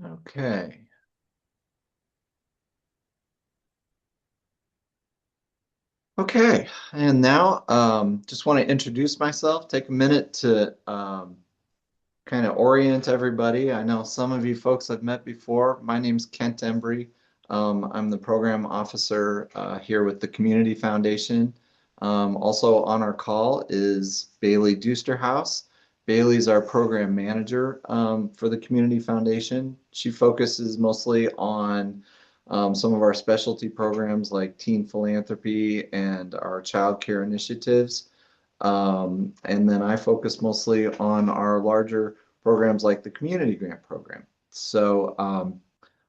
Okay. Okay. And now, just want to introduce myself, take a minute to kind of orient everybody. I know some of you folks I've met before. My name's Kent Embry. I'm the program officer here with the Community Foundation. Also on our call is Bailey Dusterhouse. Bailey's our program manager for the Community Foundation. She focuses mostly on some of our specialty programs like teen philanthropy and our child care initiatives. And then I focus mostly on our larger programs like the community grant program. So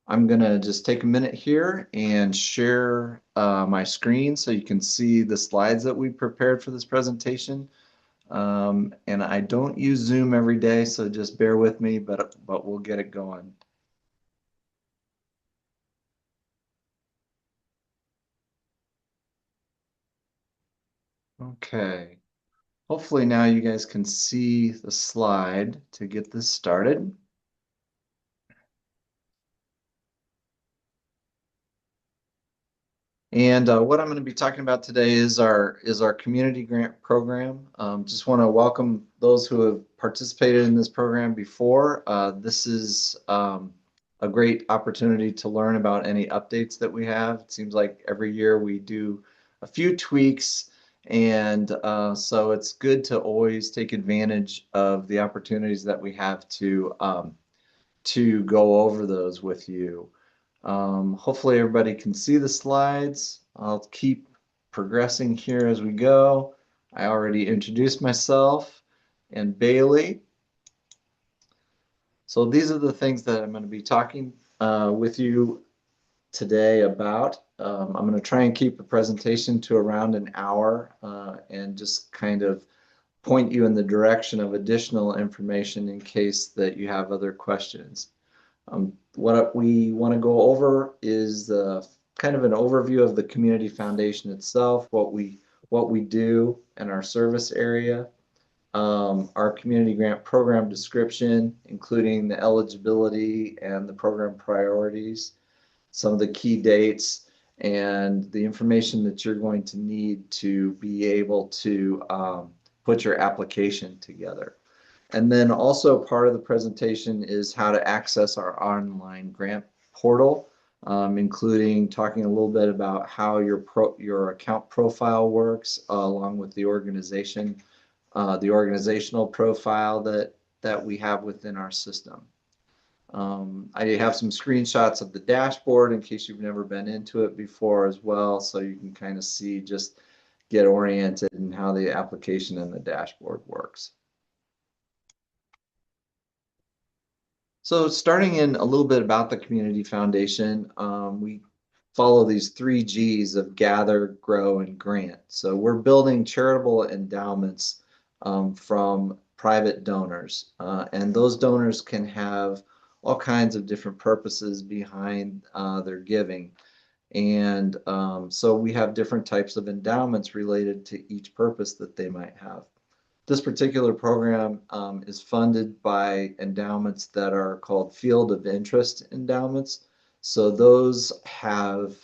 I'm going to just take a minute here and share my screen so you can see the slides that we prepared for this presentation. And I don't use Zoom every day, so just bear with me, but we'll get it going. Okay. Hopefully now you guys can see the slide to get this started. And what I'm going to be talking about today is our community grant program. Just want to welcome those who have participated in this program before. This is a great opportunity to learn about any updates that we have. It seems like every year we do a few tweaks, and so it's good to always take advantage of the opportunities that we have to go over those with you. Hopefully everybody can see the slides. I'll keep progressing here as we go. I already introduced myself and Bailey. So these are the things that I'm going to be talking with you today about. I'm going to try and keep the presentation to around an hour and just kind of point you in the direction of additional information in case that you have other questions. What we want to go over is kind of an overview of the community foundation itself, what we do in our service area, our community grant program description, including the eligibility and the program priorities, some of the key dates, and the information that you're going to need to be able to put your application together. And then also part of the presentation is how to access our online grant portal, including talking a little bit about how your account profile works, along with the organizational profile that we have within our system. I have some screenshots of the dashboard in case you've never been into it before as well, so you can kind of see, just get oriented in how the application and the dashboard works. So starting in a little bit about the Community Foundation, we follow these three G's of gather, grow, and grant. So we're building charitable endowments from private donors. And those donors can have all kinds of different purposes behind their giving. And so we have different types of endowments related to each purpose that they might have. This particular program is funded by endowments that are called field of interest endowments. So those have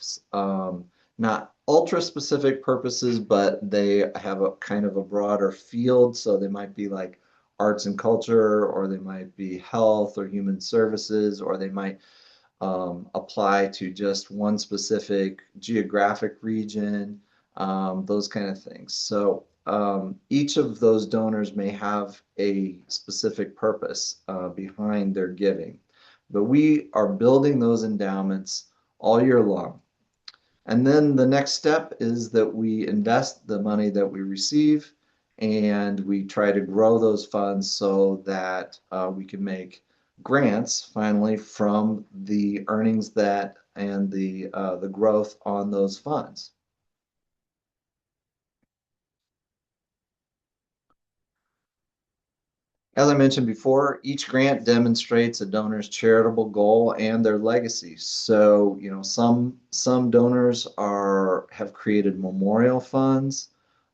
not ultra specific purposes, but they have a kind of a broader field. So they might be like arts and culture, or they might be health or human services, or they might apply to just one specific geographic region, those kind of things. So each of those donors may have a specific purpose behind their giving, but we are building those endowments all year long. And then the next step is that we invest the money that we receive, and we try to grow those funds so that we can make grants finally from the earnings that and the growth on those funds. As I mentioned before, each grant demonstrates a donor's charitable goal and their legacy. So, some donors have created memorial funds.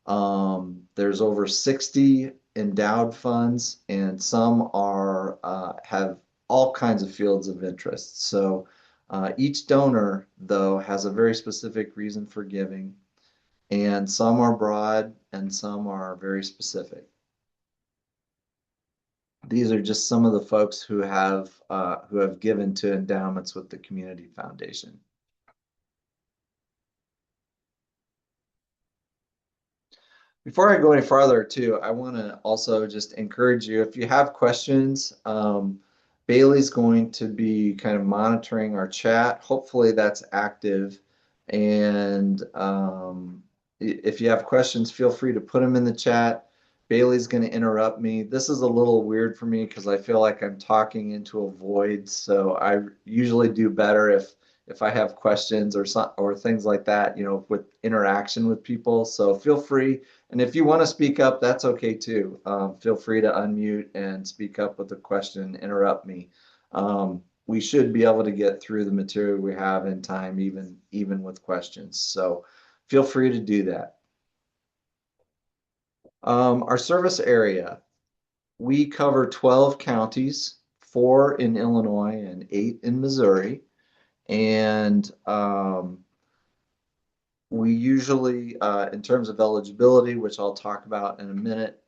There's over 60 endowed funds, and some have all kinds of fields of interest. So each donor, though, has a very specific reason for giving, and some are broad and some are very specific. These are just some of the folks who have given to endowments with the Community Foundation. Before I go any farther, too, I want to also just encourage you, if you have questions, Bailey's going to be kind of monitoring our chat. Hopefully that's active. And if you have questions, feel free to put them in the chat. Bailey's going to interrupt me. This is a little weird for me because I feel like I'm talking into a void. So I usually do better if I have questions or things like that, with interaction with people. So feel free. And if you want to speak up, that's okay too. Feel free to unmute and speak up with a question, interrupt me. We should be able to get through the material we have in time, even with questions. So feel free to do that. Our service area, we cover 12 counties, 4 in Illinois and 8 in Missouri. And we usually, in terms of eligibility, which I'll talk about in a minute,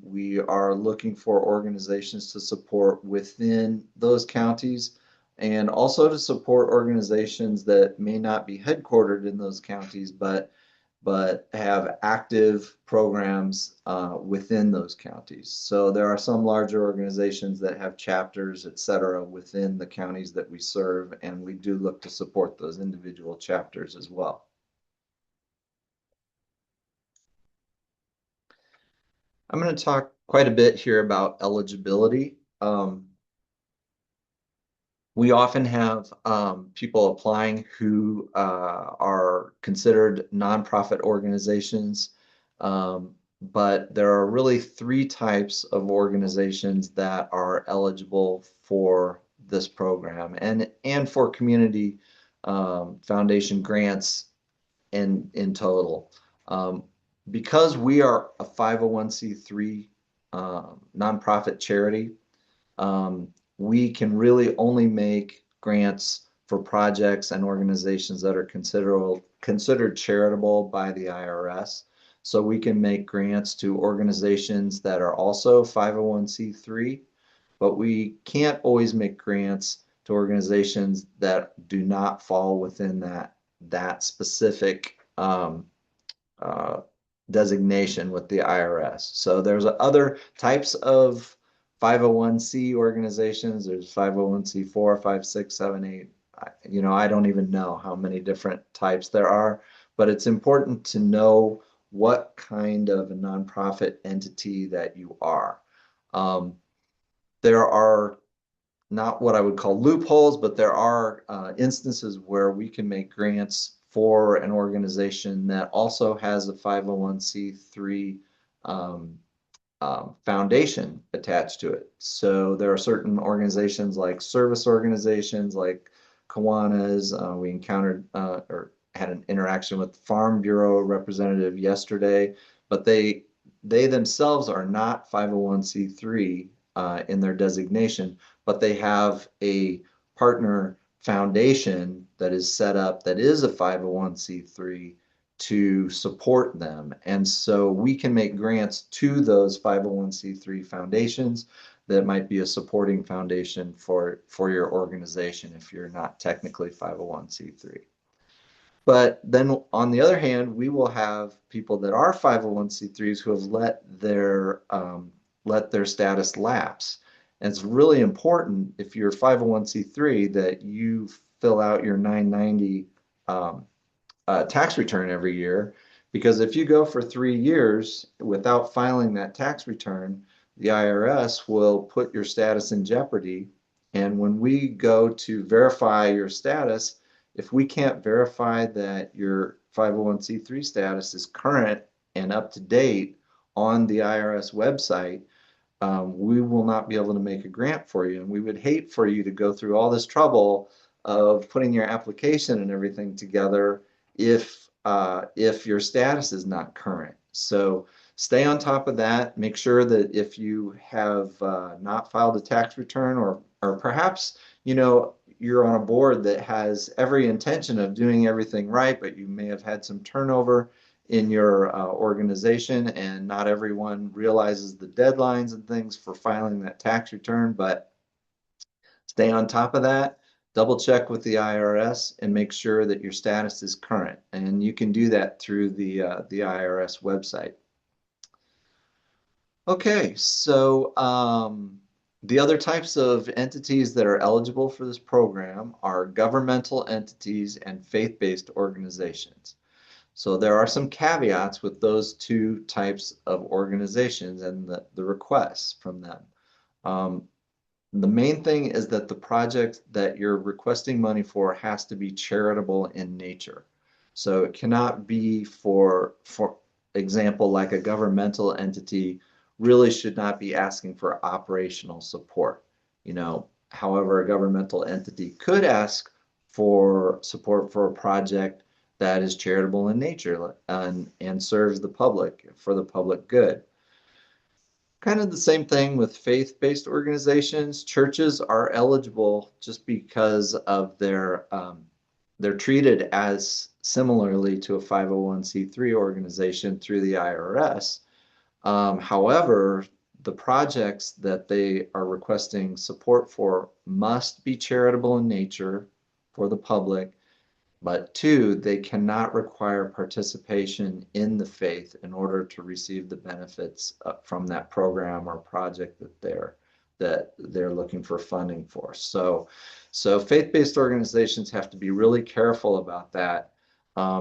we are looking for organizations to support within those counties and also to support organizations that may not be headquartered in those counties, but have active programs within those counties. So there are some larger organizations that have chapters, et cetera, within the counties that we serve, and we do look to support those individual chapters as well. I'm going to talk quite a bit here about eligibility. We often have people applying who are considered nonprofit organizations, but there are really 3 types of organizations that are eligible for this program and for community foundation grants in total. Because we are a 501c3 nonprofit charity, we can really only make grants for projects and organizations that are considered charitable by the IRS. So we can make grants to organizations that are also 501c3, but we can't always make grants to organizations that do not fall within that specific designation with the IRS. So there's other types of 501c organizations. There's 501c4, 5, 6, 7, 8. I don't even know how many different types there are, but it's important to know what kind of a nonprofit entity that you are. There are not what I would call loopholes, but there are instances where we can make grants for an organization that also has a 501c3 foundation attached to it. So there are certain organizations like service organizations like Kiwanis. We encountered or had an interaction with the Farm Bureau representative yesterday, but they themselves are not 501c3 in their designation, but they have a partner foundation that is set up that is a 501c3 to support them. And so we can make grants to those 501c3 foundations that might be a supporting foundation for your organization if you're not technically 501c3. But then on the other hand, we will have people that are 501c3s who have let their status lapse. And it's really important if you're 501c3 that you fill out your 990 tax return every year, because if you go for 3 years without filing that tax return, the IRS will put your status in jeopardy. And when we go to verify your status, if we can't verify that your 501c3 status is current and up to date on the IRS website, we will not be able to make a grant for you. And we would hate for you to go through all this trouble of putting your application and everything together if your status is not current. So stay on top of that. Make sure that if you have not filed a tax return, or perhaps, you're on a board that has every intention of doing everything right, but you may have had some turnover in your organization, and not everyone realizes the deadlines and things for filing that tax return. But stay on top of that, double check with the IRS, and make sure that your status is current. And you can do that through the IRS website. Okay, so the other types of entities that are eligible for this program are governmental entities and faith-based organizations. So there are some caveats with those two types of organizations and the requests from them. Um, the main thing is that the project that you're requesting money for has to be charitable in nature. So it cannot be for example, like a governmental entity really should not be asking for operational support. However, a governmental entity could ask for support for a project that is charitable in nature and serves the public for the public good. Kind of the same thing with faith-based organizations. Churches are eligible just because of they're treated as similarly to a 501c3 organization through the IRS. However, the projects that they are requesting support for must be charitable in nature for the public, but two, they cannot require participation in the faith in order to receive the benefits from that program or project that they're looking for funding for. So faith-based organizations have to be really careful about that,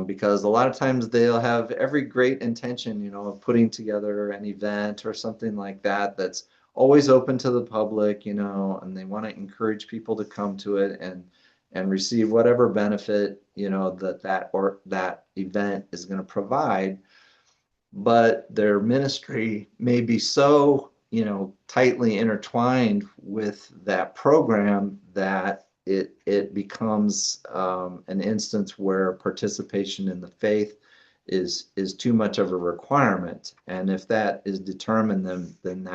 because a lot of times they'll have every great intention, of putting together an event or something like that that's always open to the public, and they want to encourage people to come to it and receive whatever benefit, that event is going to provide. But their ministry may be so, tightly intertwined with that program that it becomes an instance where participation in the faith is too much of a requirement. And if that is determined, then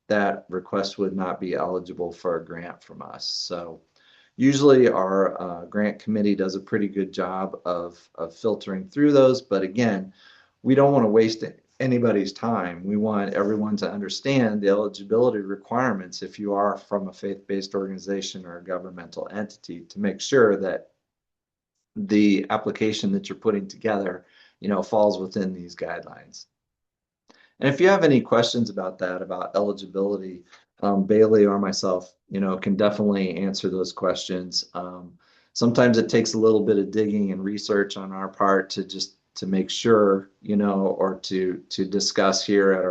that request would not be eligible for a grant from us. So usually our grant committee does a pretty good job of filtering through those, but again, we don't want to waste anybody's time. We want everyone to understand the eligibility requirements if you are from a faith-based organization or a governmental entity, to make sure that the application that you're putting together, falls within these guidelines. And if you have any questions about that, about eligibility, Bailey or myself, can definitely answer those questions. Sometimes it takes a little bit of digging and research on our part to make sure, or to discuss here at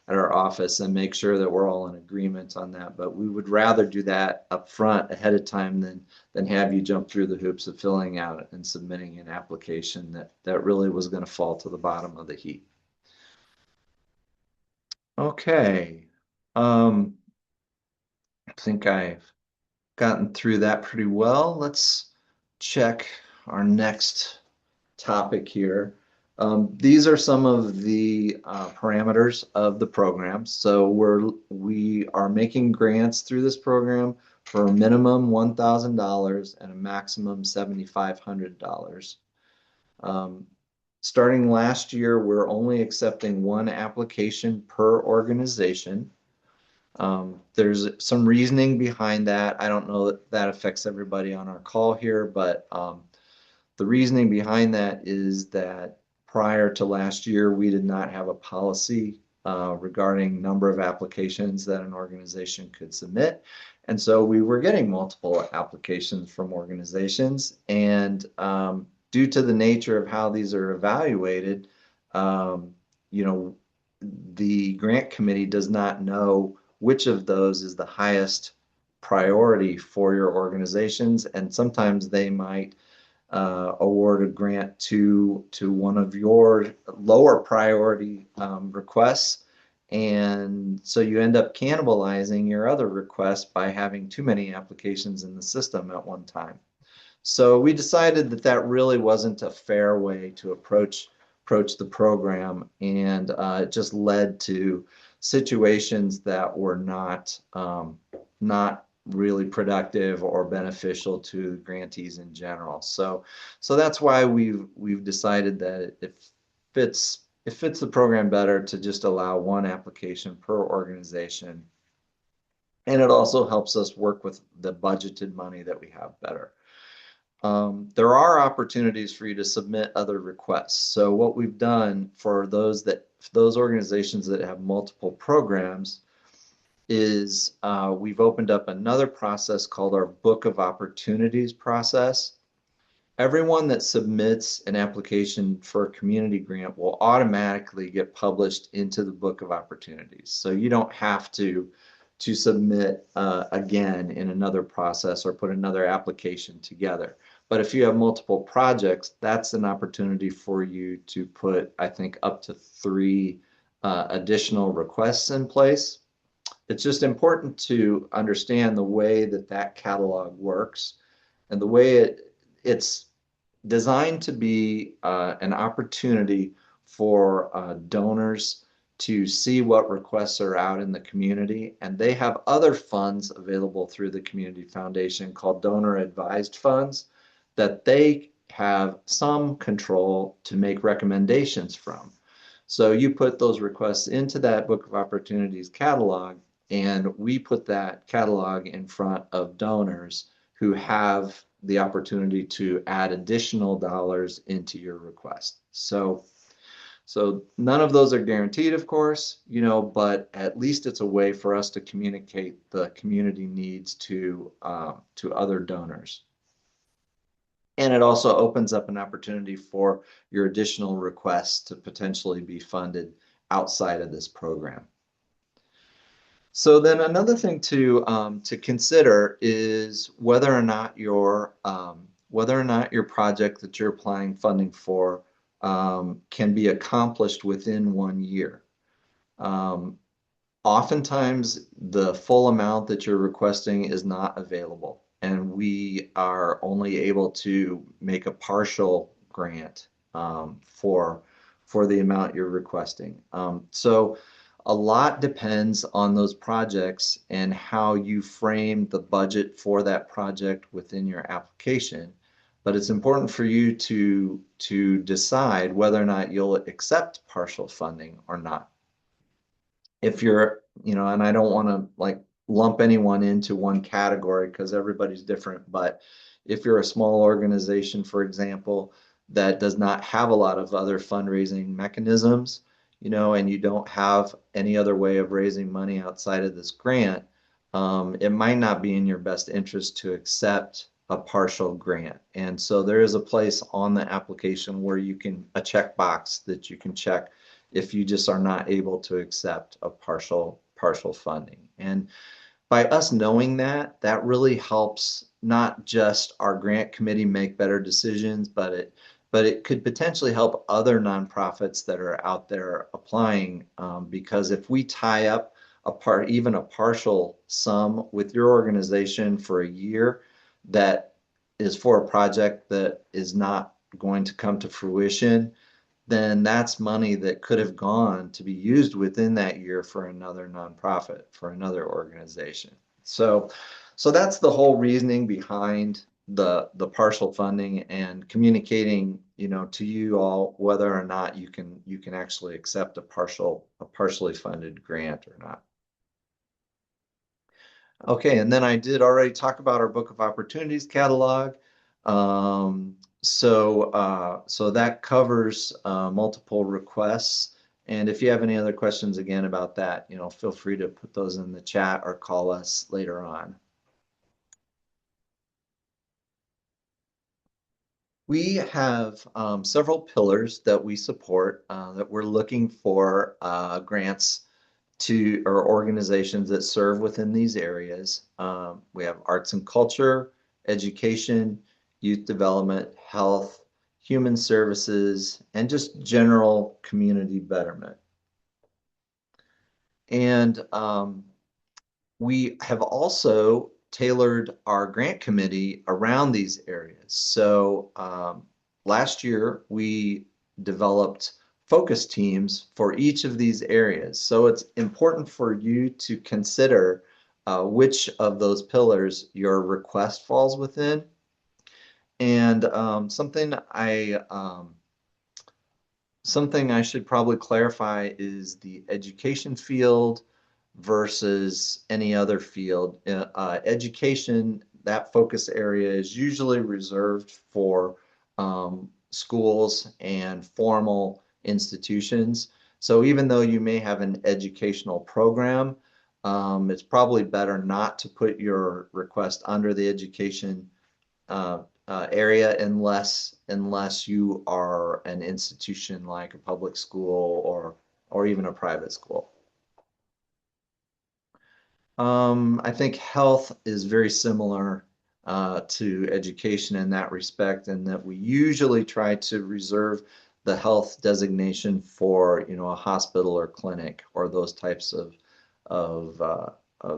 our office and make sure that we're all in agreement on that. But we would rather do that up front ahead of time than have you jump through the hoops of filling out and submitting an application that really was going to fall to the bottom of the heap. Okay. I think I've gotten through that pretty well. Let's check our next topic here. These are some of the parameters of the program. So we are making grants through this program for a minimum $1,000 and a maximum $7,500. Starting last year, we're only accepting one application per organization. There's some reasoning behind that. I don't know that affects everybody on our call here, but the reasoning behind that is that prior to last year, we did not have a policy regarding number of applications that an organization could submit. And so we were getting multiple applications from organizations, and due to the nature of how these are evaluated, the grant committee does not know which of those is the highest priority for your organizations, and sometimes they might award a grant to one of your lower priority requests, and so you end up cannibalizing your other requests by having too many applications in the system at one time. So we decided that really wasn't a fair way to approach approach the program, and it just led to situations that were not really productive or beneficial to grantees in general. So that's why we've decided that fits it fits the program better to just allow one application per organization. And it also helps us work with the budgeted money that we have better. There are opportunities for you to submit other requests. So what we've done for those organizations that have multiple programs is we've opened up another process called our Book of Opportunities process. Everyone that submits an application for a community grant will automatically get published into the Book of Opportunities. So you don't have to submit again in another process or put another application together. But if you have multiple projects, that's an opportunity for you to put, I think, up to 3 additional requests in place. It's just important to understand the way that that catalog works and the way it's designed to be an opportunity for donors to see what requests are out in the community. And they have other funds available through the Community Foundation called donor advised funds that they have some control to make recommendations from. So you put those requests into that Book of Opportunities catalog, and we put that catalog in front of donors who have the opportunity to add additional dollars into your request. So none of those are guaranteed, of course, but at least it's a way for us to communicate the community needs to other donors. And it also opens up an opportunity for your additional requests to potentially be funded outside of this program. So then another thing to consider is whether or not your project that you're applying funding for can be accomplished within 1 year. Oftentimes, the full amount that you're requesting is not available, and we are only able to make a partial grant for the amount you're requesting. So a lot depends on those projects and how you frame the budget for that project within your application. But it's important for you to decide whether or not you'll accept partial funding or not. If you're, and I don't want to like lump anyone into one category because everybody's different, but if you're a small organization, for example, that does not have a lot of other fundraising mechanisms, and you don't have any other way of raising money outside of this grant, it might not be in your best interest to accept a partial grant. And so there is a place on the application where a checkbox that you can check if you just are not able to accept a partial funding. And by us knowing that, that really helps not just our grant committee make better decisions, but it could potentially help other nonprofits that are out there applying, because if we tie up even a partial sum with your organization for a year that is for a project that is not going to come to fruition, then that's money that could have gone to be used within that year for another nonprofit, for another organization. So that's the whole reasoning behind the partial funding and communicating, to you all whether or not you can actually accept a partially funded grant or not. Okay, and then I did already talk about our Book of Opportunities catalog. So that covers multiple requests. And if you have any other questions again about that, feel free to put those in the chat or call us later on. We have several pillars that we support that we're looking for grants to or organizations that serve within these areas. We have arts and culture, education, youth development, health, human services, and just general community betterment. And we have also tailored our grant committee around these areas. So last year, we developed focus teams for each of these areas. So it's important for you to consider which of those pillars your request falls within. And something I should probably clarify is the education field versus any other field. Education, that focus area is usually reserved for schools and formal institutions. So even though you may have an educational program, it's probably better not to put your request under the education area unless you are an institution like a public school or even a private school. I think health is very similar to education in that respect, and that we usually try to reserve the health designation for, a hospital or clinic or those types of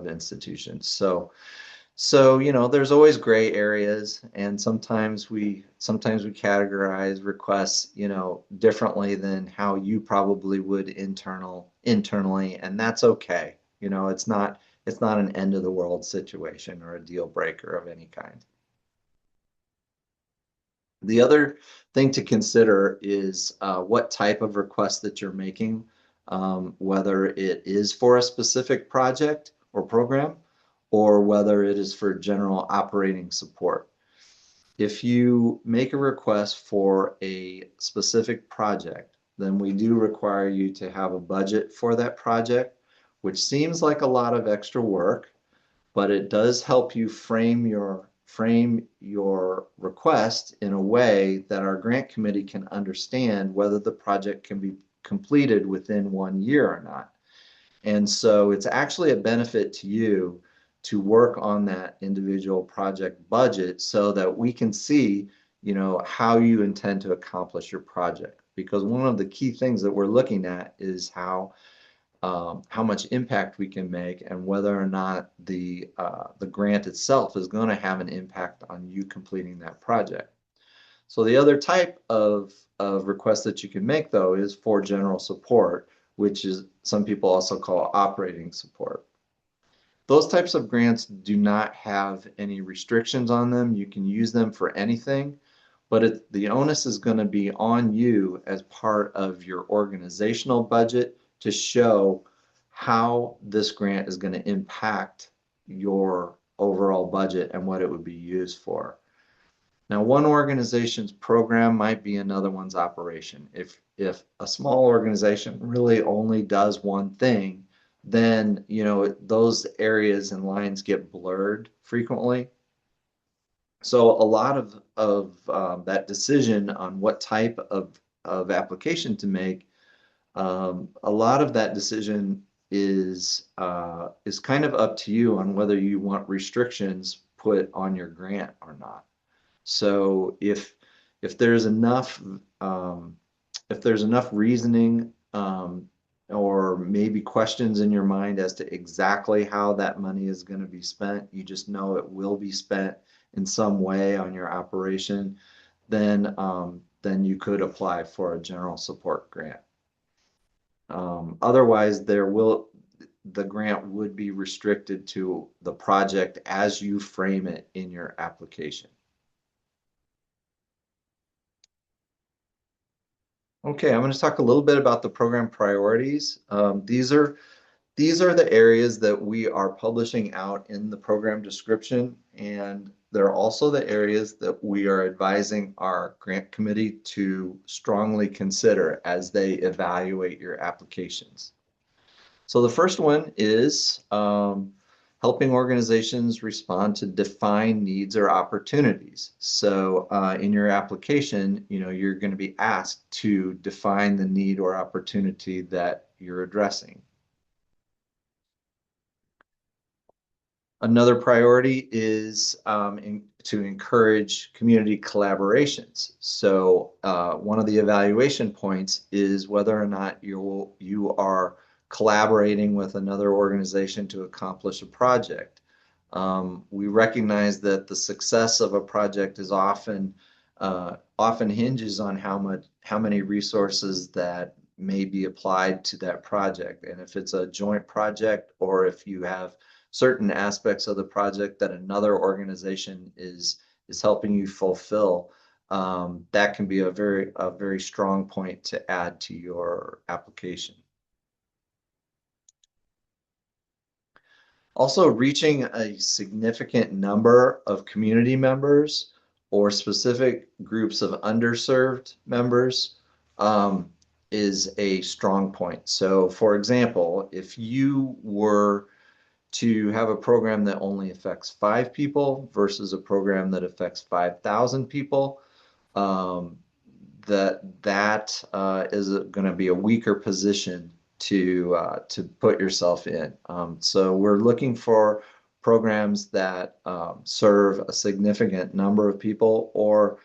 institutions. So, there's always gray areas, and sometimes we categorize requests, differently than how you probably would internally, and that's okay. It's not an end of the world situation or a deal breaker of any kind. The other thing to consider is what type of request that you're making, whether it is for a specific project or program, or whether it is for general operating support. If you make a request for a specific project, then we do require you to have a budget for that project, which seems like a lot of extra work, but it does help you frame your request in a way that our grant committee can understand whether the project can be completed within 1 year or not. And so it's actually a benefit to you to work on that individual project budget so that we can see, how you intend to accomplish your project. Because one of the key things that we're looking at is how much impact we can make and whether or not the grant itself is going to have an impact on you completing that project. So the other type of request that you can make, though, is for general support, which is some people also call operating support. Those types of grants do not have any restrictions on them. You can use them for anything, but the onus is going to be on you as part of your organizational budget to show how this grant is going to impact your overall budget and what it would be used for. Now, one organization's program might be another one's operation. If a small organization really only does one thing, then those areas and lines get blurred frequently. So a lot of that decision on what type of application to make, a lot of that decision is kind of up to you on whether you want restrictions put on your grant or not. So if there's enough reasoning or maybe questions in your mind as to exactly how that money is going to be spent, you just know it will be spent in some way on your operation, then you could apply for a general support grant. Otherwise, the grant would be restricted to the project as you frame it in your application. Okay, I'm going to talk a little bit about the program priorities. These are the areas that we are publishing out in the program description, and they're also the areas that we are advising our grant committee to strongly consider as they evaluate your applications. So the first one is helping organizations respond to defined needs or opportunities. So in your application, you're going to be asked to define the need or opportunity that you're addressing. Another priority is to encourage community collaborations. So one of the evaluation points is whether or not you are collaborating with another organization to accomplish a project. We recognize that the success of a project is often hinges on how many resources that may be applied to that project. And if it's a joint project, or if you have certain aspects of the project that another organization is helping you fulfill, that can be a very strong point to add to your application. Also, reaching a significant number of community members or specific groups of underserved members um, is a strong point. So, for example, if you were to have a program that only affects 5 people versus a program that affects 5,000 people, um, that is going to be a weaker position to put yourself in. So we're looking for programs that serve a significant number of people, or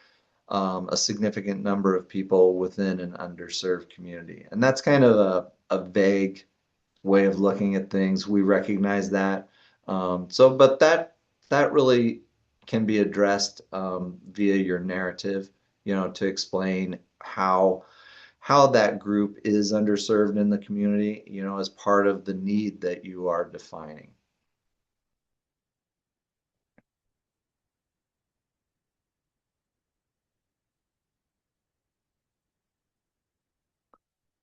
a significant number of people within an underserved community. And that's kind of a vague way of looking at things. We recognize that. But that really can be addressed via your narrative, to explain how that group is underserved in the community, as part of the need that you are defining.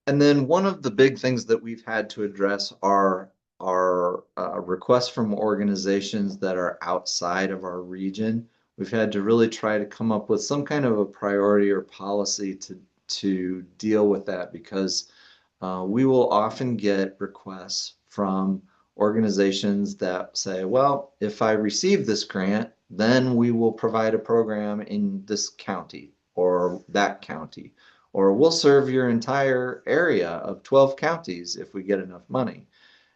And then one of the big things that we've had to address are requests from organizations that are outside of our region. We've had to really try to come up with some kind of a priority or policy to deal with that, because we will often get requests from organizations that say, well, if I receive this grant, then we will provide a program in this county or that county, or we'll serve your entire area of 12 counties if we get enough money.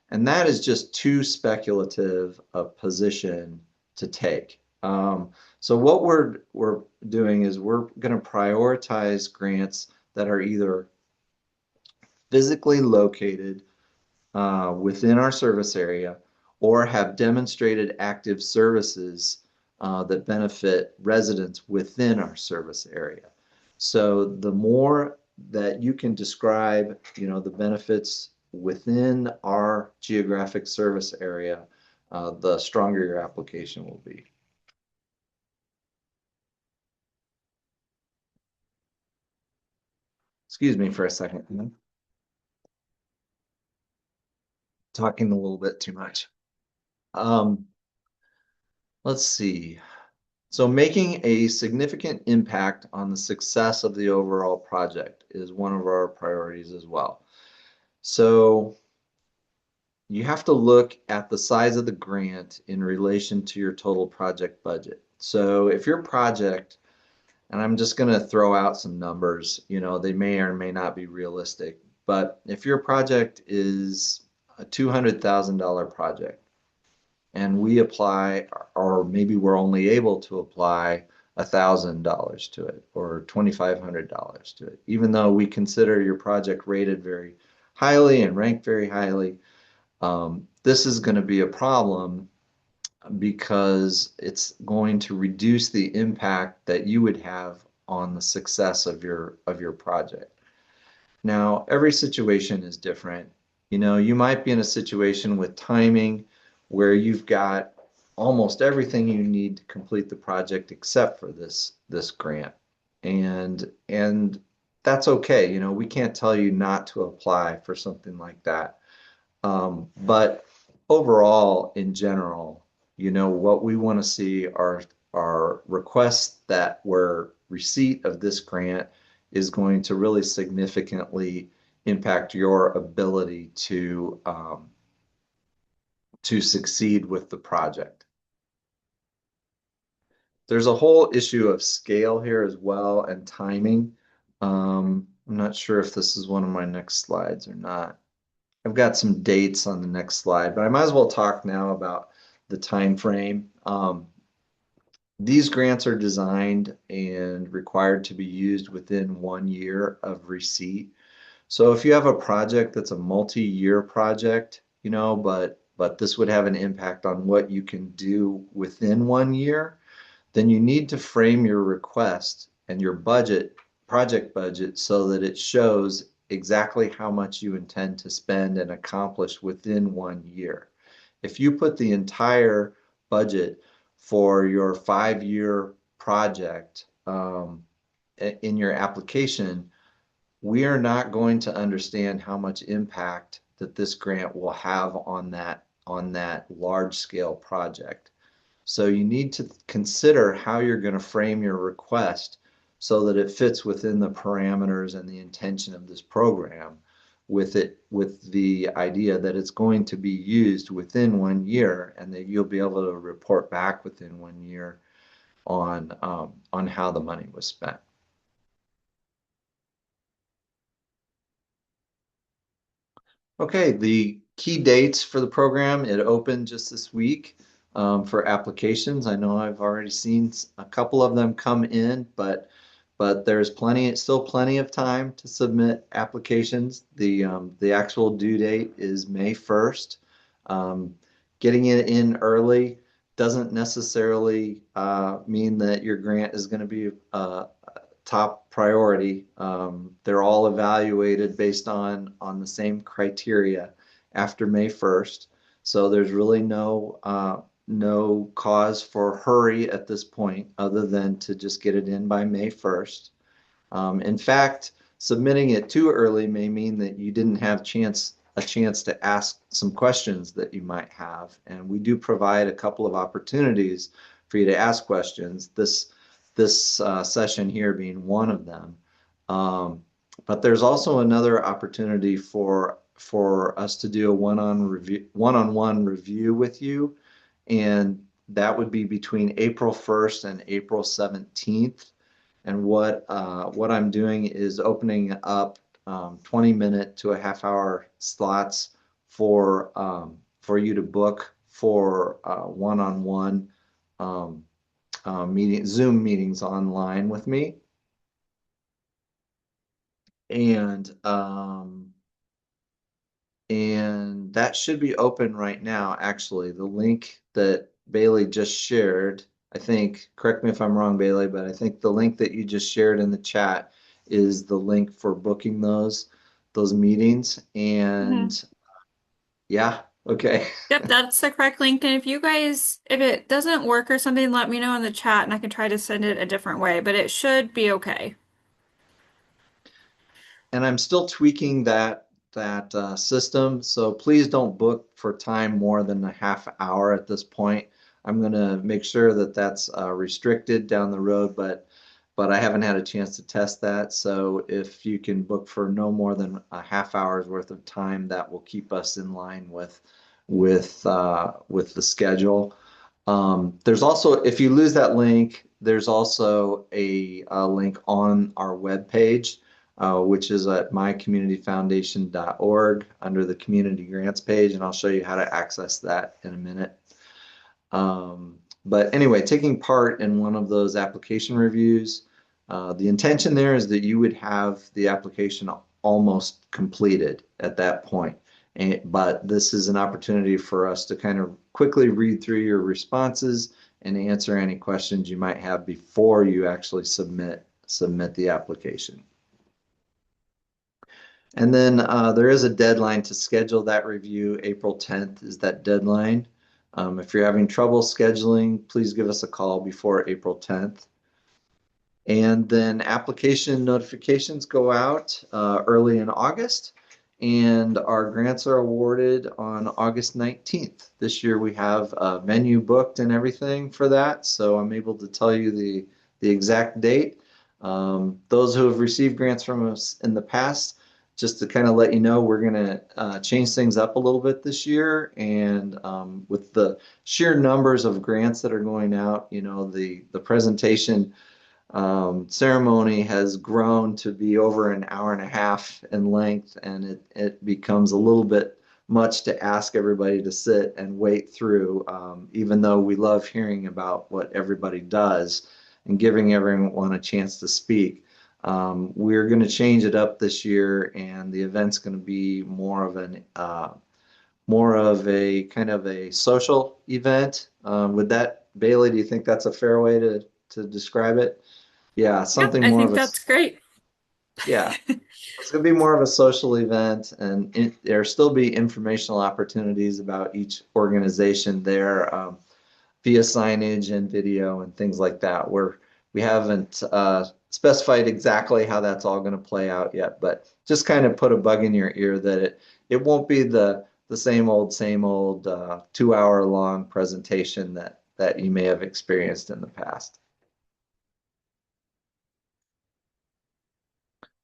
And that is just too speculative a position to take. So what we're doing is we're going to prioritize grants that are either physically located within our service area, or have demonstrated active services that benefit residents within our service area. So the more that you can describe, the benefits within our geographic service area, the stronger your application will be. Excuse me for a second. I'm talking a little bit too much. Um, let's see. So making a significant impact on the success of the overall project is one of our priorities as well. So you have to look at the size of the grant in relation to your total project budget. So if your project, and I'm just going to throw out some numbers, they may or may not be realistic, but if your project is a $200,000 project, and we apply, or maybe we're only able to apply $1,000 to it, or $2,500 to it, even though we consider your project rated very highly and ranked very highly. This is going to be a problem, because it's going to reduce the impact that you would have on the success of your project. Now, every situation is different. You might be in a situation with timing where you've got almost everything you need to complete the project except for this grant. And that's okay. We can't tell you not to apply for something like that. But overall, in general, what we want to see are requests that where receipt of this grant is going to really significantly impact your ability to succeed with the project. There's a whole issue of scale here as well, and timing. I'm not sure if this is one of my next slides or not. I've got some dates on the next slide, but I might as well talk now about the time frame. These grants are designed and required to be used within 1 year of receipt. So if you have a project that's a multi-year project, but this would have an impact on what you can do within 1 year, then you need to frame your request and your budget project budget so that it shows exactly how much you intend to spend and accomplish within 1 year. If you put the entire budget for your 5 year project in your application, we are not going to understand how much impact that this grant will have on that large scale project. So you need to consider how you're going to frame your request so that it fits within the parameters and the intention of this program with the idea that it's going to be used within 1 year and that you'll be able to report back within 1 year on how the money was spent. Okay, the key dates for the program, it opened just this week for applications. I know I've already seen a couple of them come in, but there's still plenty of time to submit applications. The actual due date is May 1st. Getting it in early doesn't necessarily mean that your grant is going to be top priority. They're all evaluated based on the same criteria after May 1st. So there's really no cause for hurry at this point other than to just get it in by May 1st. In fact, submitting it too early may mean that you didn't have a chance to ask some questions that you might have. And we do provide a couple of opportunities for you to ask questions. This session here being one of them. But there's also another opportunity for us to do a one-on-one review with you, and that would be between April 1st and April 17th. And what I'm doing is opening up 20-minute to a half-hour slots for you to book for one-on-one Zoom meetings online with me. And that should be open right now, actually. The link that Bailey just shared, I think, correct me if I'm wrong, Bailey, but I think the link that you just shared in the chat is the link for booking those meetings. Mhm. And yeah, okay. Yep, that's the correct link. And if it doesn't work or something, let me know in the chat and I can try to send it a different way, but it should be okay. And I'm still tweaking that system. So please don't book for time more than a half hour at this point. I'm going to make sure that that's restricted down the road, but I haven't had a chance to test that. So if you can book for no more than a half hour's worth of time, that will keep us in line with the schedule. There's also, if you lose that link, there's also a link on our webpage, which is at mycommunityfoundation.org under the community grants page, and I'll show you how to access that in a minute. But anyway, taking part in one of those application reviews, the intention there is that you would have the application almost completed at that point. But this is an opportunity for us to kind of quickly read through your responses and answer any questions you might have before you actually submit the application. And then there is a deadline to schedule that review. April 10th is that deadline. If you're having trouble scheduling, please give us a call before April 10th. And then application notifications go out early in August, and our grants are awarded on August 19th. This year we have a venue booked and everything for that, so I'm able to tell you the exact date. Those who have received grants from us in the past, just to kind of let you know, we're going to change things up a little bit this year. And with the sheer numbers of grants that are going out, you know, the presentation ceremony has grown to be over an hour and a half in length, and it becomes a little bit much to ask everybody to sit and wait through, even though we love hearing about what everybody does and giving everyone a chance to speak. We're going to change it up this year, and the event's going to be more of a kind of a social event. With that, Bailey, do you think that's a fair way to describe it? Yeah, Yep, something I more of think a that's great. Yeah. It's going to be more of a social event, and there'll still be informational opportunities about each organization there, via signage and video and things like that. We haven't specified exactly how that's all going to play out yet, but just kind of put a bug in your ear that it won't be the same old 2 hour long presentation that you may have experienced in the past.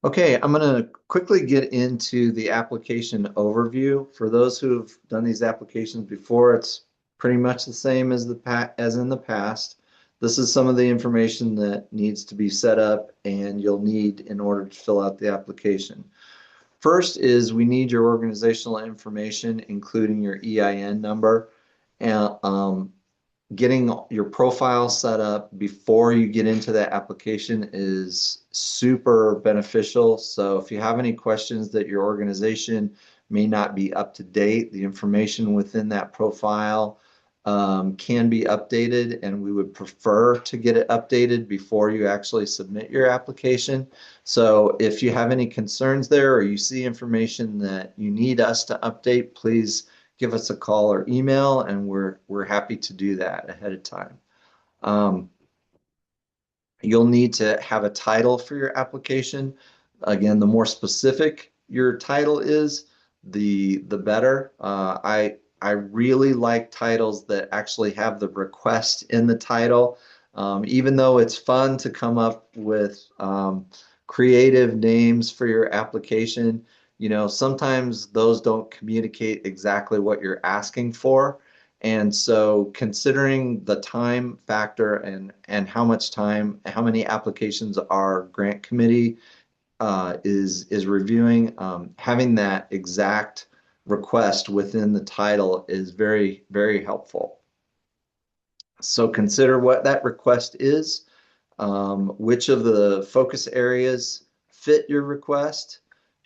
Okay, I'm going to quickly get into the application overview. For those who've done these applications before, it's pretty much the same as as in the past. This is some of the information that needs to be set up and you'll need in order to fill out the application. First is we need your organizational information, including your EIN number. And getting your profile set up before you get into that application is super beneficial. So if you have any questions that your organization may not be up to date, the information within that profile can be updated, and we would prefer to get it updated before you actually submit your application. So if you have any concerns there or you see information that you need us to update, please give us a call or email, and we're happy to do that ahead of time. Um, you'll need to have a title for your application. Again, the more specific your title is, the better. I really like titles that actually have the request in the title. Even though it's fun to come up with creative names for your application, sometimes those don't communicate exactly what you're asking for. And so considering the time factor and how much time, how many applications our grant committee is reviewing, having that exact request within the title is very, very helpful. So consider what that request is, which of the focus areas fit your request,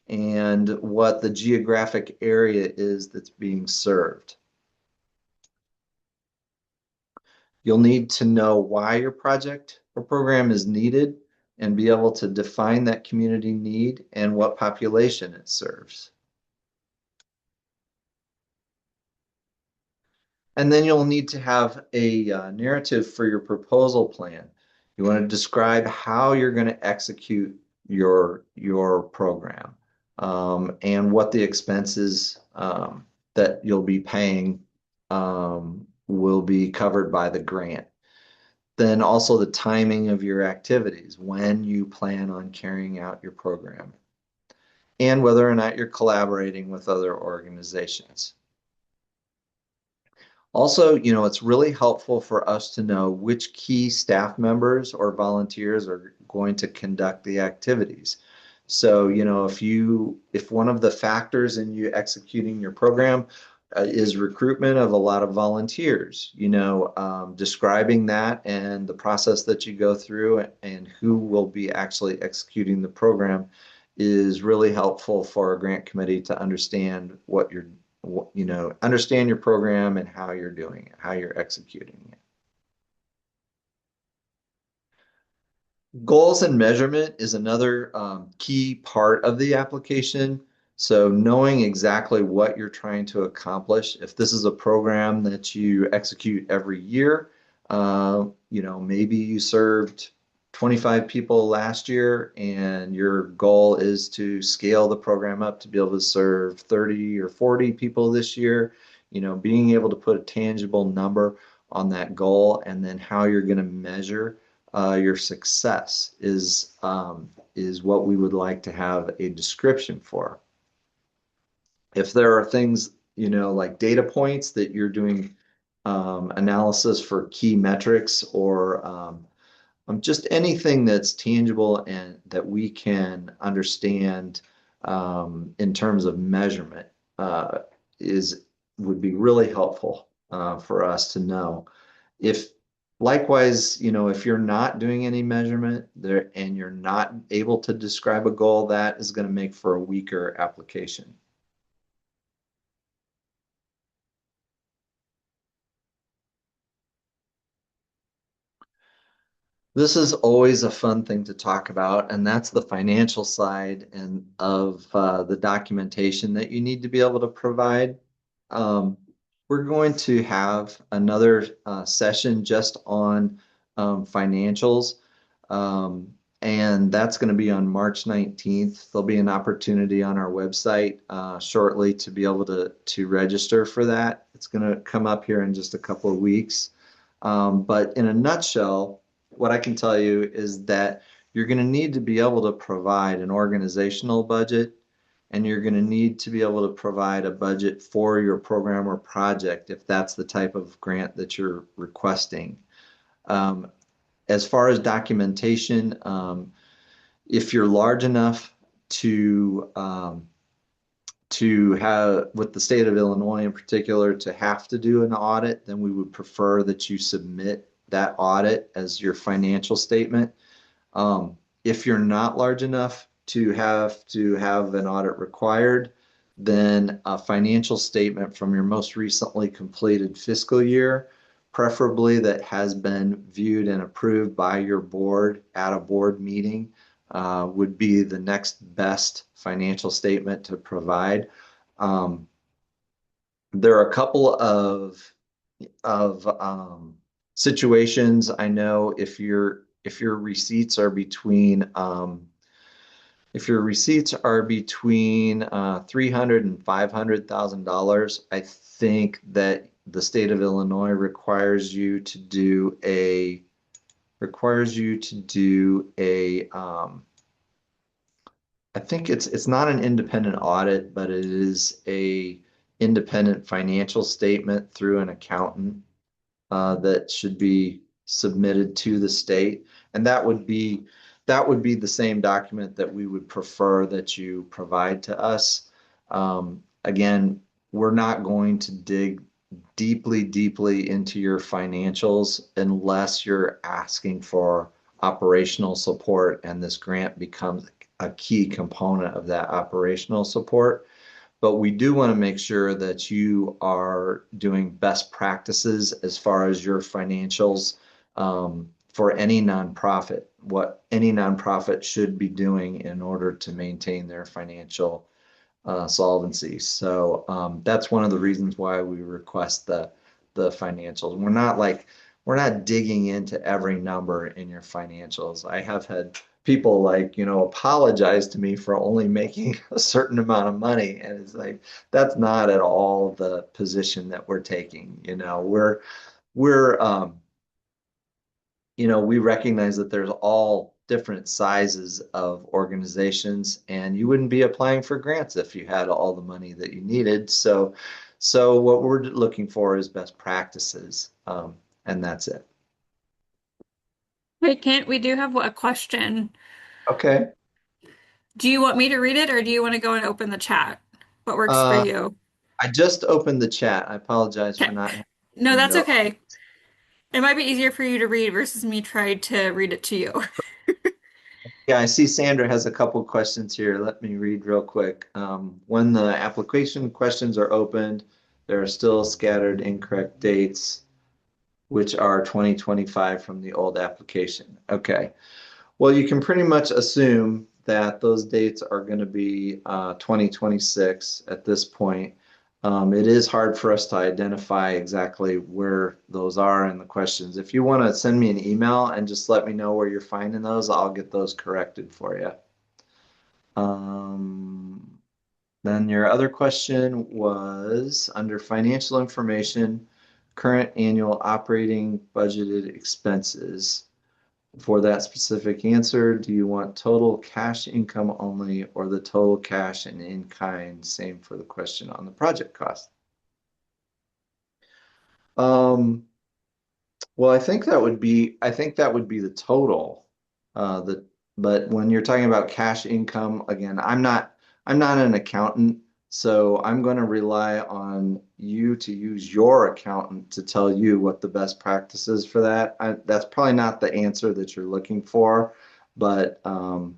and what the geographic area is that's being served. You'll need to know why your project or program is needed and be able to define that community need and what population it serves. And then you'll need to have a narrative for your proposal plan. You want to describe how you're going to execute your program, and what the expenses that you'll be paying will be covered by the grant. Then also the timing of your activities, when you plan on carrying out your program, and whether or not you're collaborating with other organizations. Also, it's really helpful for us to know which key staff members or volunteers are going to conduct the activities. So, if one of the factors in you executing your program is recruitment of a lot of volunteers, describing that and the process that you go through and who will be actually executing the program is really helpful for a grant committee to understand understand your program and how you're doing it, how you're executing it. Goals and measurement is another key part of the application. So knowing exactly what you're trying to accomplish. If this is a program that you execute every year, maybe you served 25 people last year and your goal is to scale the program up to be able to serve 30 or 40 people this year. Being able to put a tangible number on that goal and then how you're going to measure your success is what we would like to have a description for. If there are things, like data points that you're doing analysis for key metrics or just anything that's tangible and that we can understand in terms of measurement is would be really helpful for us to know. If likewise, if you're not doing any measurement there and you're not able to describe a goal, that is going to make for a weaker application. This is always a fun thing to talk about, and that's the financial side and of the documentation that you need to be able to provide. Um, we're going to have another session just on financials, um, and that's going to be on March 19th. There'll be an opportunity on our website shortly to be able to register for that. It's going to come up here in just a couple of weeks. But in a nutshell, what I can tell you is that you're going to need to be able to provide an organizational budget, and you're going to need to be able to provide a budget for your program or project if that's the type of grant that you're requesting. Um, as far as documentation, if you're large enough to have, with the state of Illinois in particular, to have to do an audit, then we would prefer that you submit that audit as your financial statement. If you're not large enough to have an audit required, then a financial statement from your most recently completed fiscal year, preferably that has been viewed and approved by your board at a board meeting, would be the next best financial statement to provide. Um, there are a couple of situations. I know if your receipts are between if your receipts are between 300 and $500,000, I think that the state of Illinois requires you to do a I think it's not an independent audit, but it is a independent financial statement through an accountant that should be submitted to the state. And that would be the same document that we would prefer that you provide to us. Again, we're not going to dig deeply into your financials unless you're asking for operational support, and this grant becomes a key component of that operational support. But we do want to make sure that you are doing best practices as far as your financials for any nonprofit, what any nonprofit should be doing in order to maintain their financial solvency. So that's one of the reasons why we request the financials. We're not digging into every number in your financials. I have had people apologize to me for only making a certain amount of money, and it's like that's not at all the position that we're taking. We're we recognize that there's all different sizes of organizations, and you wouldn't be applying for grants if you had all the money that you needed. So what we're looking for is best practices, and that's it. Hey, Kent, we do have a question. Okay. Do you want me to read it or do you want to go and open the chat? What works for Uh, you? I just opened the chat. I apologize for Okay. not having a No, that's window. okay. It might be easier for you to read versus me try to read it to you. Yeah, I see Sandra has a couple questions here. Let me read real quick. When the application questions are opened, there are still scattered incorrect dates, which are 2025 from the old application. Okay. Well, you can pretty much assume that those dates are going to be 2026 at this point. It is hard for us to identify exactly where those are in the questions. If you want to send me an email and just let me know where you're finding those, I'll get those corrected for you. Um, then your other question was under financial information, current annual operating budgeted expenses. For that specific answer, do you want total cash income only or the total cash and in kind? Same for the question on the project cost. Um, well, I think that would be the total. But when you're talking about cash income, again, I'm not an accountant, so I'm going to rely on you to use your accountant to tell you what the best practice is for that. That's probably not the answer that you're looking for, but Can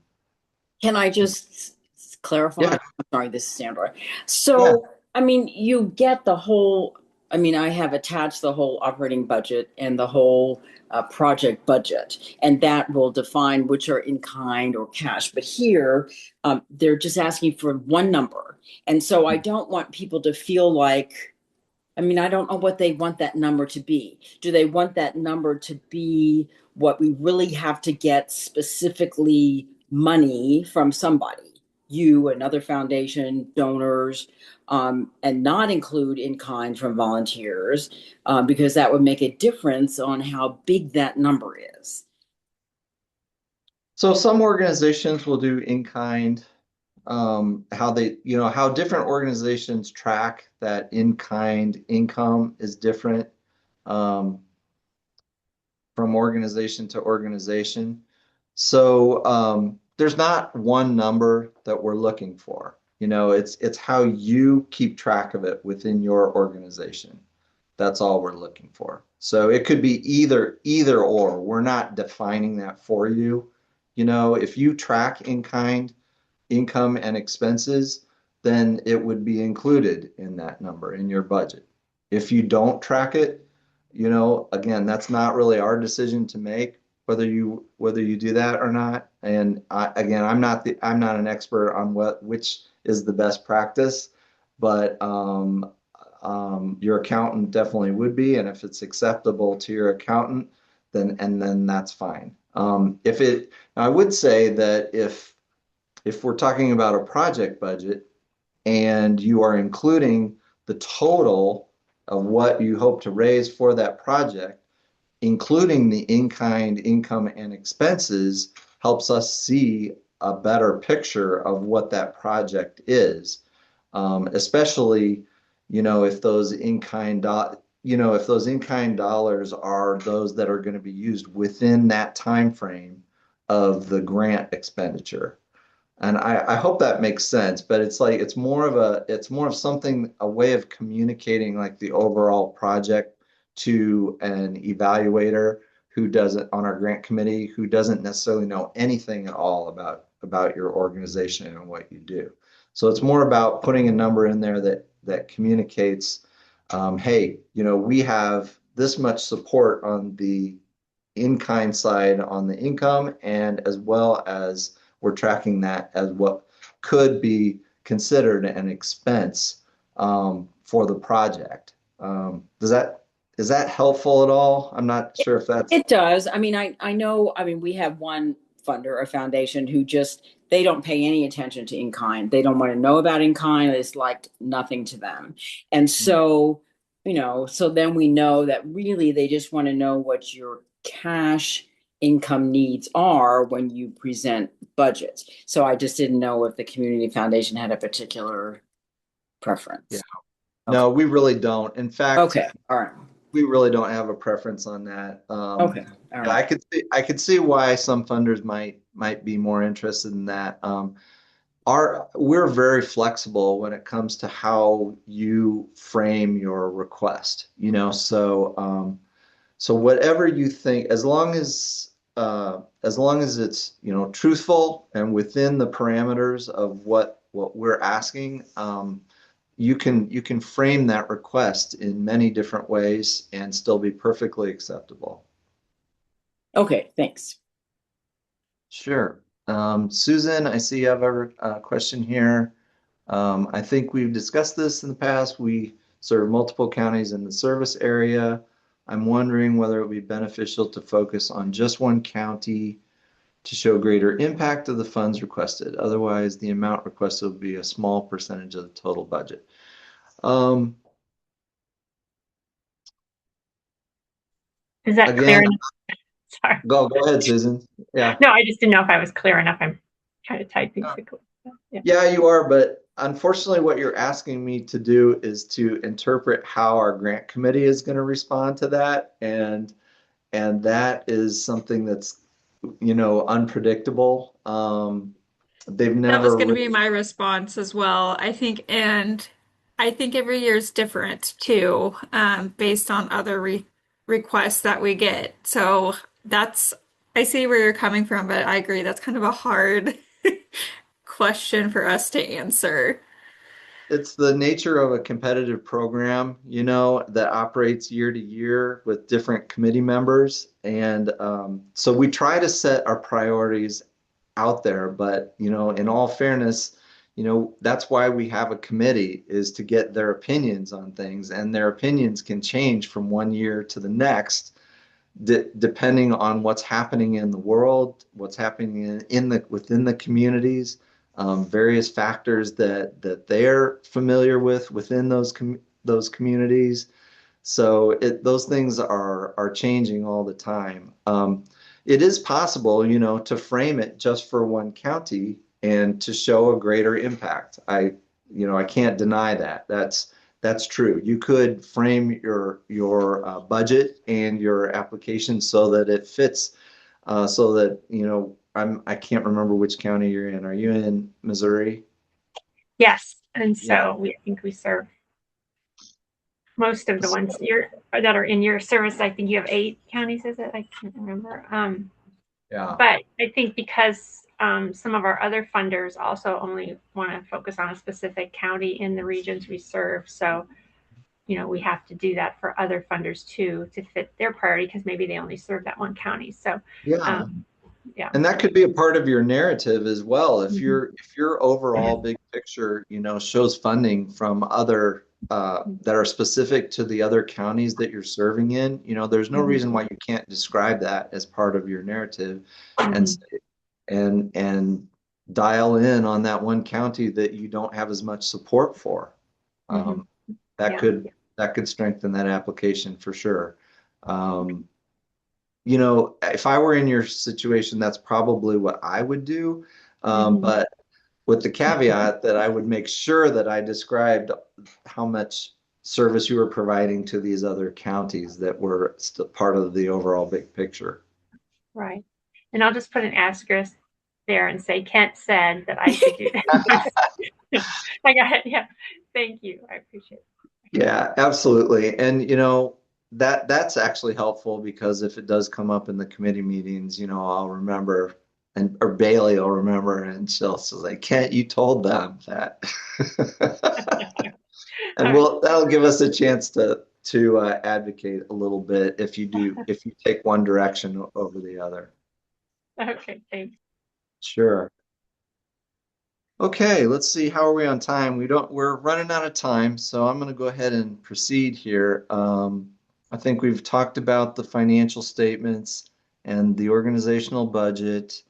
I just clarify? yeah, I'm sorry, this is Sandra. yeah, So, I mean, you get the whole I mean, I have attached the whole operating budget and the whole project budget, and that will define which are in kind or cash. But here, they're just asking for one number. And so I don't want people to feel like, I mean, I don't know what they want that number to be. Do they want that number to be what we really have to get specifically money from somebody, you, another foundation, donors, and not include in kind from volunteers, because that would make a difference on how big that number is. So some organizations will do in kind. How they, how different organizations track that in kind income is different um, from organization to organization. So there's not one number that we're looking for. It's how you keep track of it within your organization. That's all we're looking for. So it could be either or. We're not defining that for you. If you track in kind income and expenses, then it would be included in that number in your budget. If you don't track it, again, that's not really our decision to make whether you do that or not. And again, I'm not an expert on which is the best practice, but your accountant definitely would be, and if it's acceptable to your accountant, then that's fine. I would say that if we're talking about a project budget and you are including the total of what you hope to raise for that project, including the in-kind income and expenses helps us see a better picture of what that project is. Especially, if those in-kind if those in-kind dollars are those that are going to be used within that time frame of the grant expenditure. And I hope that makes sense, but it's more of something, a way of communicating like the overall project to an evaluator who doesn't on our grant committee who doesn't necessarily know anything at all about your organization and what you do. So it's more about putting a number in there that communicates, hey, we have this much support on the in-kind side on the income, and as well as we're tracking that as what could be considered an expense for the project. Is that helpful at all? I'm not sure if that's. It does. I mean, I know, I mean, we have one funder, a foundation, who just, they don't pay any attention to in kind. They don't want to know about in kind. It's like nothing to them. And so, so then we know that really they just want to know what your cash income needs are when you present budgets. So I just didn't know if the community foundation had a particular preference. Yeah. No, we really don't. In fact, Okay. All right. we really don't have a preference on that. Okay. All right. I could see why some funders might be more interested in that. We're very flexible when it comes to how you frame your request. So whatever you think, as long as it's truthful and within the parameters of what we're asking, you can frame that request in many different ways and still be perfectly acceptable. Okay. Thanks. Sure. Susan, I see you have a question here. I think we've discussed this in the past. We serve multiple counties in the service area. I'm wondering whether it would be beneficial to focus on just one county to show greater impact of the funds requested. Otherwise, the amount requested will be a small percentage of the total budget. Is that clear Again, enough? Sorry. go ahead, Susan. Yeah. No, I just didn't know if I was clear enough. I'm trying to type basically. Yeah. Yeah, you are, but unfortunately, what you're asking me to do is to interpret how our grant committee is going to respond to that, and that is something that's unpredictable. They've That was never going to be really. my response as well, I think, and I think every year is different too, based on other requests that we get. So that's, I see where you're coming from, but I agree that's kind of a hard question for us to answer. it's the nature of a competitive program, that operates year to year with different committee members. And so we try to set our priorities out there, but in all fairness, that's why we have a committee, is to get their opinions on things, and their opinions can change from one year to the next, depending on what's happening in the world, what's happening within the communities, various factors that they're familiar with within those communities. So those things are changing all the time. It is possible, to frame it just for one county and to show a greater impact. I can't deny that. That's true. You could frame your budget and your application so that it fits, so that I can't remember which county you're in. Are you in Missouri? Yes. And Yeah. so I think we serve most of the ones that are in your service. I think you have 8 counties, is it? I can't remember. Yeah. But I think because some of our other funders also only want to focus on a specific county in the regions we serve. So, we have to do that for other funders too, to fit their priority, because maybe they only serve that one county. So, Yeah. yeah. And that could be a part of your narrative as well. If Mhm. your overall big picture, shows funding from other that are specific to the other counties that you're serving in, there's no reason why you can't describe that as part of your narrative, and and dial in on that one county that you don't have as much support for. That Yeah. could strengthen that application for sure. If I were in your situation, that's probably what I would do. But with the caveat that I would make sure that I described how much service you were providing to these other counties that were still part of the overall big picture. Right. And I'll just put an asterisk there and say Kent said that I should do that. I got it. Yeah. Thank you. I appreciate it. Yeah, absolutely. And that's actually helpful, because if it does come up in the committee meetings, I'll remember, or Bailey will remember, and she'll say, Kent, you told them that. And that'll give us a chance to advocate a little bit if you take one direction over the other. Okay, thanks. Sure. Okay, let's see. How are we on time? We're running out of time, so I'm going to go ahead and proceed here. I think we've talked about the financial statements and the organizational budget.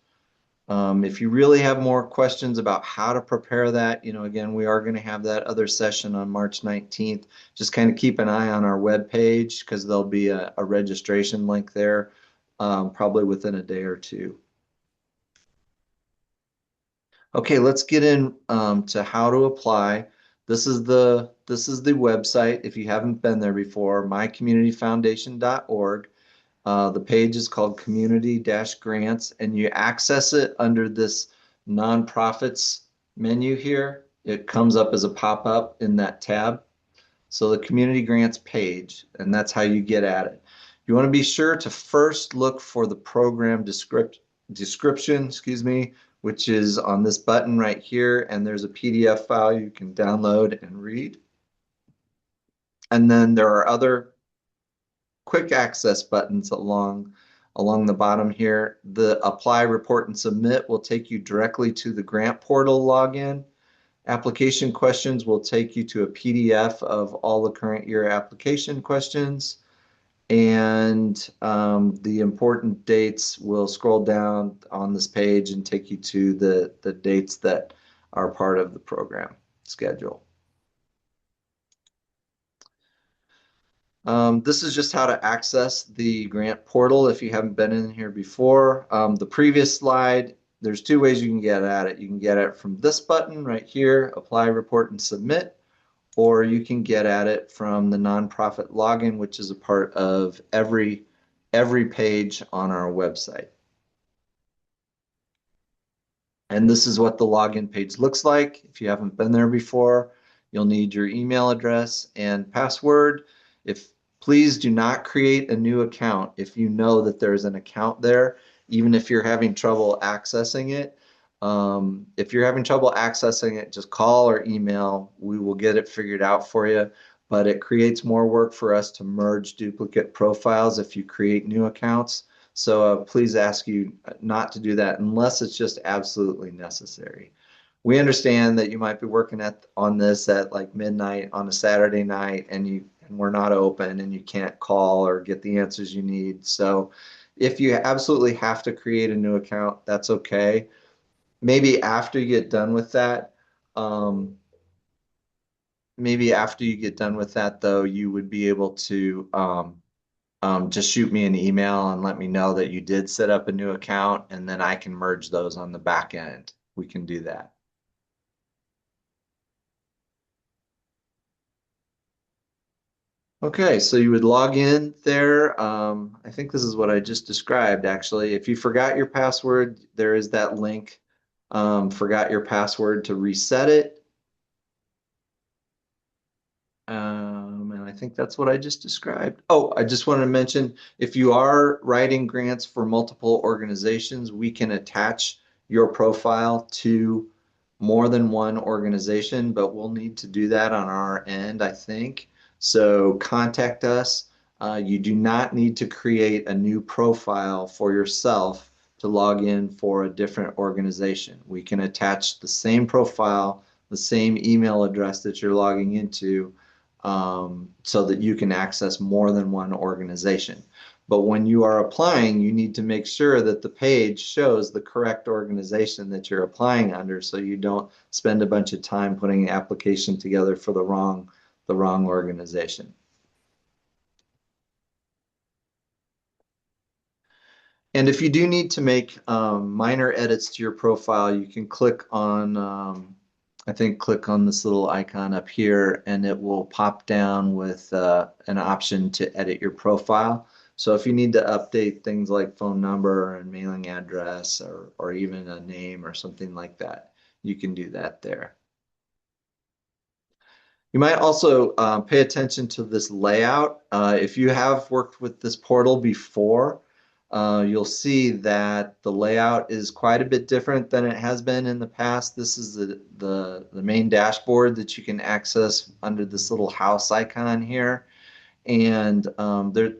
If you really have more questions about how to prepare that, again, we are going to have that other session on March 19th. Just kind of keep an eye on our webpage, because there'll be a registration link there, probably within a day or two. Okay, let's get in to how to apply. This is the website. If you haven't been there before, mycommunityfoundation.org. The page is called Community-Grants, and you access it under this nonprofits menu here. It comes up as a pop-up in that tab. So the Community Grants page, and that's how you get at it. You want to be sure to first look for the program description, which is on this button right here, and there's a PDF file you can download and read. And then there are other quick access buttons along the bottom here. The apply, report, and submit will take you directly to the grant portal login. Application questions will take you to a PDF of all the current year application questions. And the important dates will scroll down on this page and take you to the dates that are part of the program schedule. This is just how to access the grant portal if you haven't been in here before. The previous slide, there's 2 ways you can get at it. You can get it from this button right here, apply, report, and submit, or you can get at it from the nonprofit login, which is a part of every page on our website. And this is what the login page looks like. If you haven't been there before, you'll need your email address and password. Please do not create a new account if you know that there's an account there, even if you're having trouble accessing it. If you're having trouble accessing it, just call or email. We will get it figured out for you. But it creates more work for us to merge duplicate profiles if you create new accounts. So please ask you not to do that unless it's just absolutely necessary. We understand that you might be working on this at like midnight on a Saturday night and we're not open and you can't call or get the answers you need. So if you absolutely have to create a new account, that's okay. Maybe after you get done with that, um, maybe after you get done with that though, you would be able to just shoot me an email and let me know that you did set up a new account, and then I can merge those on the back end. We can do that. Okay, so you would log in there. I think this is what I just described, actually. If you forgot your password, there is that link, forgot your password to reset it. And I think that's what I just described. Oh, I just wanted to mention, if you are writing grants for multiple organizations, we can attach your profile to more than one organization, but we'll need to do that on our end, I think. So contact us. You do not need to create a new profile for yourself to log in for a different organization. We can attach the same profile, the same email address that you're logging into, so that you can access more than one organization. But when you are applying, you need to make sure that the page shows the correct organization that you're applying under, so you don't spend a bunch of time putting an application together for the wrong organization. And if you do need to make minor edits to your profile, you can click on, I think, click on this little icon up here, and it will pop down with an option to edit your profile. So if you need to update things like phone number and mailing address, or even a name or something like that, you can do that there. You might also pay attention to this layout. If you have worked with this portal before, you'll see that the layout is quite a bit different than it has been in the past. This is the main dashboard that you can access under this little house icon here. And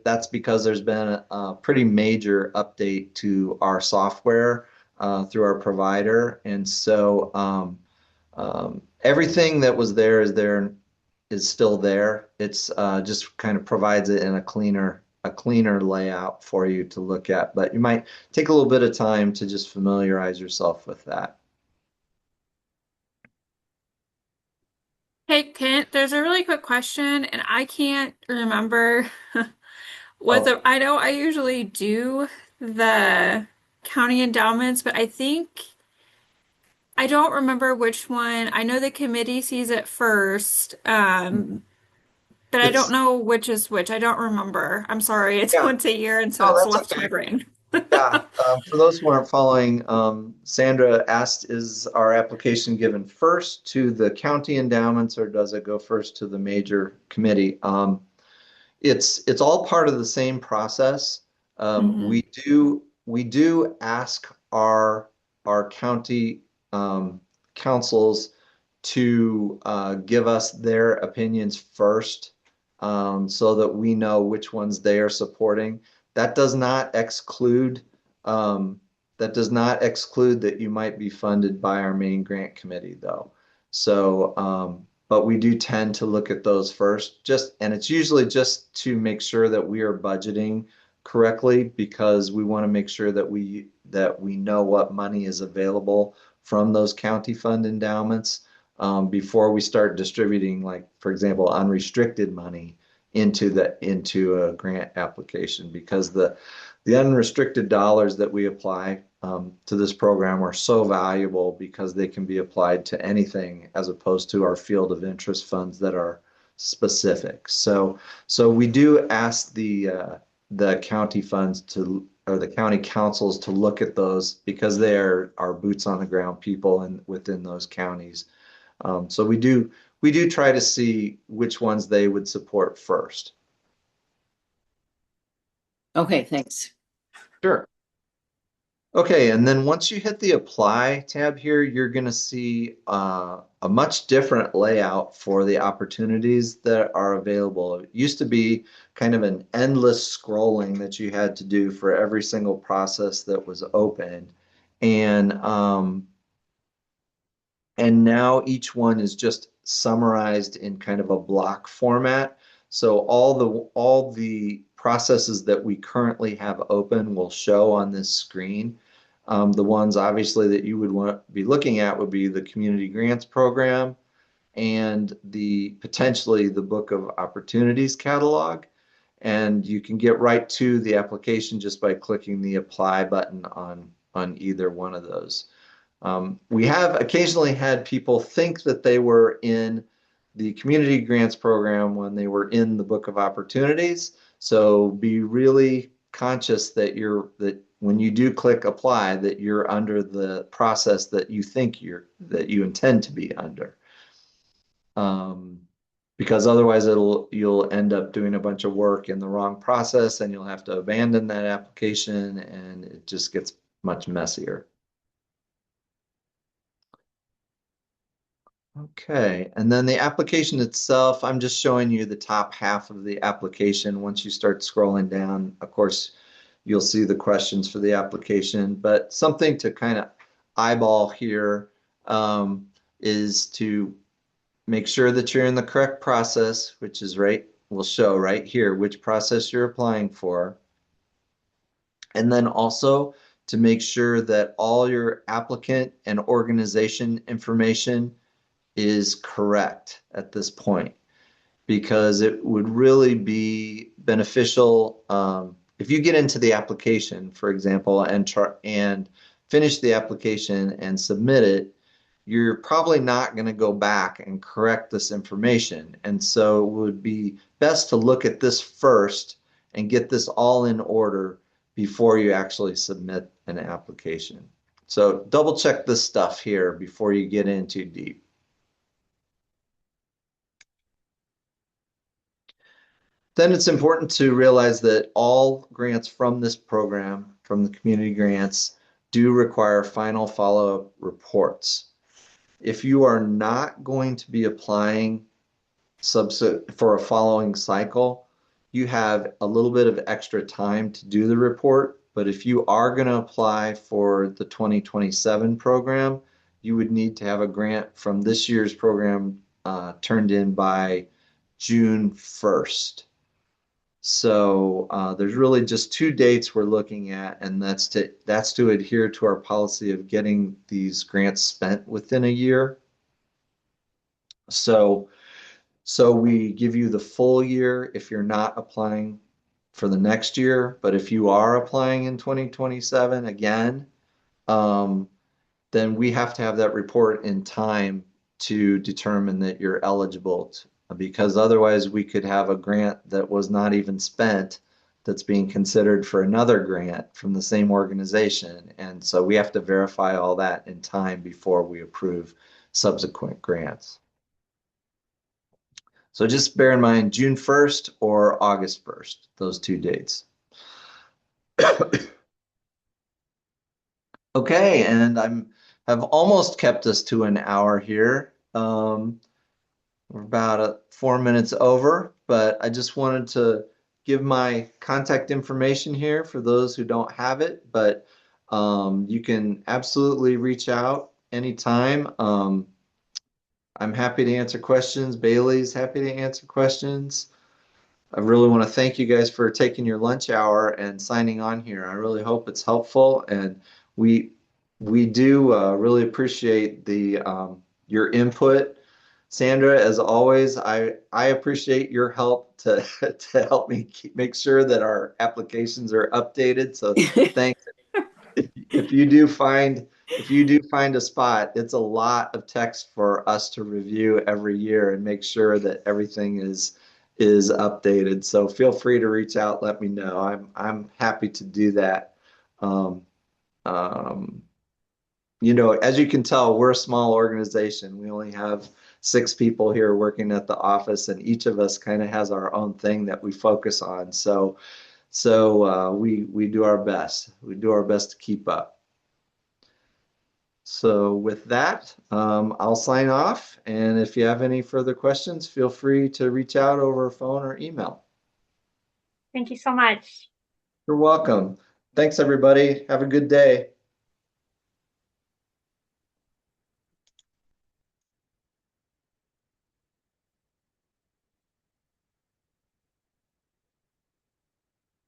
that's because there's been a pretty major update to our software through our provider. And so everything that was there is still there. It's just kind of provides it in a cleaner layout for you to look at. But you might take a little bit of time to just familiarize yourself with that. Hey, Kent, there's a really quick question, and I can't remember what Oh, I know I usually do the county endowments, but I think I don't remember which one. I know the committee sees it first, but I don't it's know which is which. I don't remember. I'm sorry. It's yeah. once a year, and so Oh, it's that's left my okay. brain. Yeah, for those who aren't following, Sandra asked, is our application given first to the county endowments or does it go first to the major committee? It's all part of the same process. Hmm. We do ask our county councils to give us their opinions first, so that we know which ones they are supporting. That does not exclude um, that does not exclude that you might be funded by our main grant committee, though. So, but we do tend to look at those first, and it's usually just to make sure that we are budgeting correctly, because we want to make sure that we know what money is available from those county fund endowments, before we start distributing, like, for example, unrestricted money into a grant application, because the unrestricted dollars that we apply to this program are so valuable because they can be applied to anything, as opposed to our field of interest funds that are specific. So we do ask the county funds or the county councils to look at those, because they are our boots on the ground people and within those counties. So we do try to see which ones they would support first. Okay, thanks. Sure. Okay, and then once you hit the apply tab here, you're going to see a much different layout for the opportunities that are available. It used to be kind of an endless scrolling that you had to do for every single process that was open. And and now each one is just summarized in kind of a block format. So all the processes that we currently have open will show on this screen. The ones obviously that you would want to be looking at would be the community grants program and the potentially the book of opportunities catalog. And you can get right to the application just by clicking the apply button on either one of those. We have occasionally had people think that they were in the community grants program when they were in the book of opportunities. So be really conscious that that when you do click apply, that you're under the process that you think that you intend to be under. Because otherwise you'll end up doing a bunch of work in the wrong process and you'll have to abandon that application and it just gets much messier. Okay, and then the application itself, I'm just showing you the top half of the application. Once you start scrolling down, of course, you'll see the questions for the application, but something to kind of eyeball here is to make sure that you're in the correct process, which is will show right here which process you're applying for. And then also to make sure that all your applicant and organization information is correct at this point because it would really be beneficial if you get into the application, for example, and finish the application and submit it, you're probably not going to go back and correct this information. And so it would be best to look at this first and get this all in order before you actually submit an application. So double check this stuff here before you get in too deep. Then it's important to realize that all grants from this program, from the community grants, do require final follow-up reports. If you are not going to be applying for a following cycle, you have a little bit of extra time to do the report. But if you are going to apply for the 2027 program, you would need to have a grant from this year's program turned in by June 1st. So there's really just two dates we're looking at, and that's to adhere to our policy of getting these grants spent within a year. So we give you the full year if you're not applying for the next year, but if you are applying in 2027 again, then we have to have that report in time to determine that you're eligible because otherwise we could have a grant that was not even spent that's being considered for another grant from the same organization. And so we have to verify all that in time before we approve subsequent grants. So just bear in mind June 1st or August 1st, those two dates. Okay, and have almost kept us to an hour here. We're about 4 minutes over, but I just wanted to give my contact information here for those who don't have it, but you can absolutely reach out anytime. I'm happy to answer questions. Bailey's happy to answer questions. I really want to thank you guys for taking your lunch hour and signing on here. I really hope it's helpful, and we do really appreciate your input. Sandra, as always, I appreciate your help to help me make sure that our applications are updated. So thanks. If you do find a spot, it's a lot of text for us to review every year and make sure that everything is updated. So feel free to reach out, let me know. I'm happy to do that. You know, as you can tell, we're a small organization. We only have 6 people here working at the office, and each of us kind of has our own thing that we focus on. So we do our best. We do our best to keep up. So with that, I'll sign off. And if you have any further questions, feel free to reach out over phone or email. Thank you so much. You're welcome. Thanks, everybody. Have a good day.